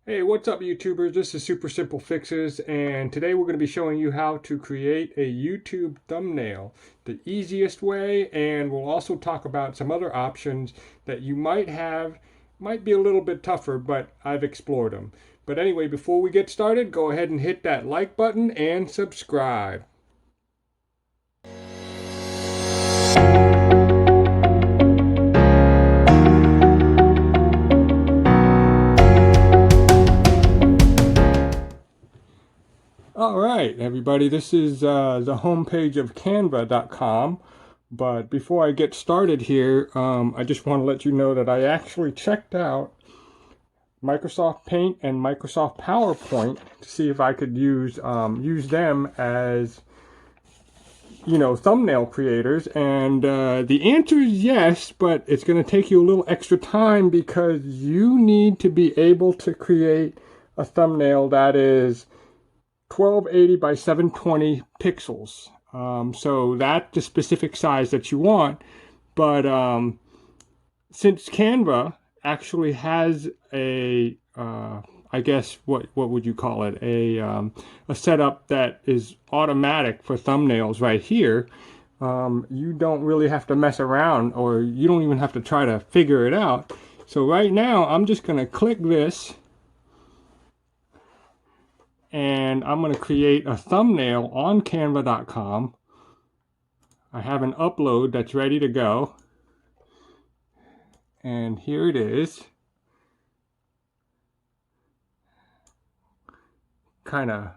Hey, what's up YouTubers? This is Super Simple Fixes, and today we're going to be showing you how to create a YouTube thumbnail the easiest way, and we'll also talk about some other options that you might have. Might be a little bit tougher, but I've explored them. But anyway, before we get started, go ahead and hit that like button and subscribe. All right, everybody, this is the homepage of canva.com. But before I get started here, I just want to let you know that I actually checked out Microsoft Paint and Microsoft PowerPoint to see if I could use them as thumbnail creators, and the answer is yes, but it's going to take you a little extra time because you need to be able to create a thumbnail that is 1280 by 720 pixels. So that's the specific size that you want. But since Canva actually has a, I guess what would you call it? A setup that is automatic for thumbnails right here. You don't really have to mess around, or you don't even have to try to figure it out. So right now, I'm just going to click this, and I'm going to create a thumbnail on canva.com. I have an upload that's ready to go, and here it is. Kind of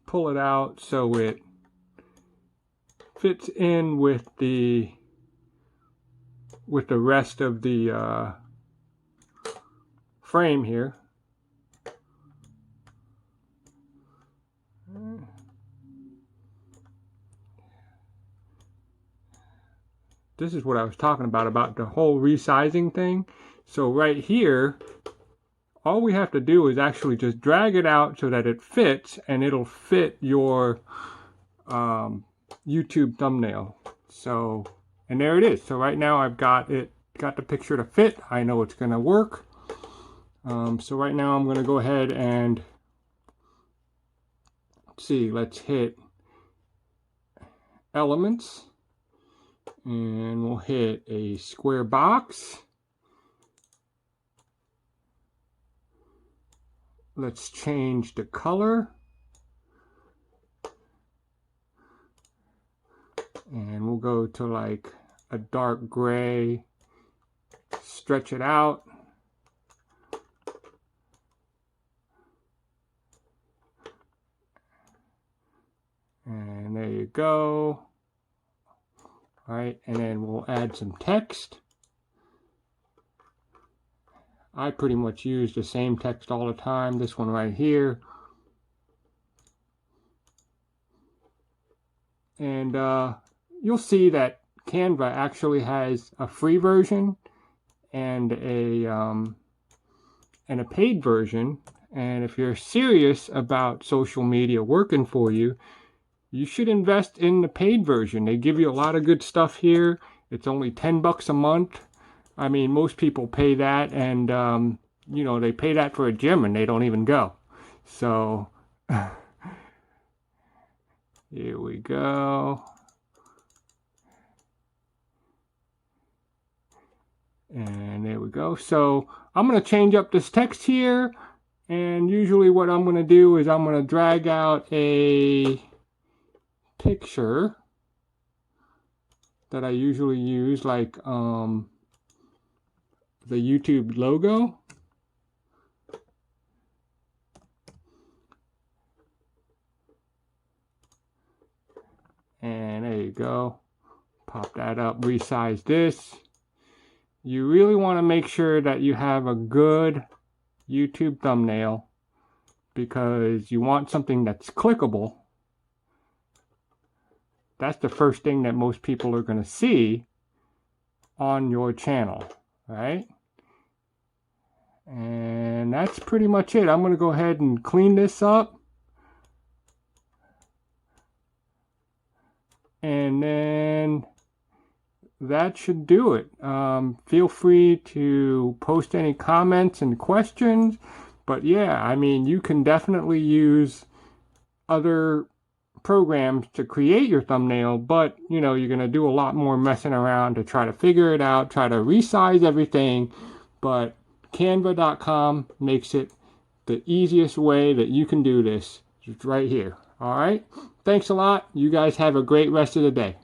pull it out so it fits in with the rest of the frame here. This is what I was talking about the whole resizing thing. So right here, all we have to do is actually just drag it out so that it fits, and it'll fit your YouTube thumbnail. So, and there it is. So right now I've got the picture to fit. I know it's going to work. So right now I'm going to go ahead and let's hit elements, and we'll hit a square box. Let's change the color, and we'll go to like a dark gray, stretch it out, and there you go. All right, and then we'll add some text. I pretty much use the same text all the time, this one right here. And you'll see that Canva actually has a free version and a paid version. And if you're serious about social media working for you, you should invest in the paid version. They give you a lot of good stuff here. It's only $10 a month. I mean, most people pay that, and they pay that for a gym and they don't even go. So here we go. And there we go. So I'm going to change up this text here, and usually what I'm going to do is I'm going to drag out a picture that I usually use, like the YouTube logo. And there you go. Pop that up, resize this. You really want to make sure that you have a good YouTube thumbnail, because you want something that's clickable. That's the first thing that most people are going to see on your channel, right? And that's pretty much it. I'm going to go ahead and clean this up. And then that should do it. Feel free to post any comments and questions. But yeah, I mean, you can definitely use other programs to create your thumbnail, but you know, you're going to do a lot more messing around to try to figure it out, try to resize everything. But canva.com makes it the easiest way that you can do this. It's right here. All right. Thanks a lot. You guys have a great rest of the day.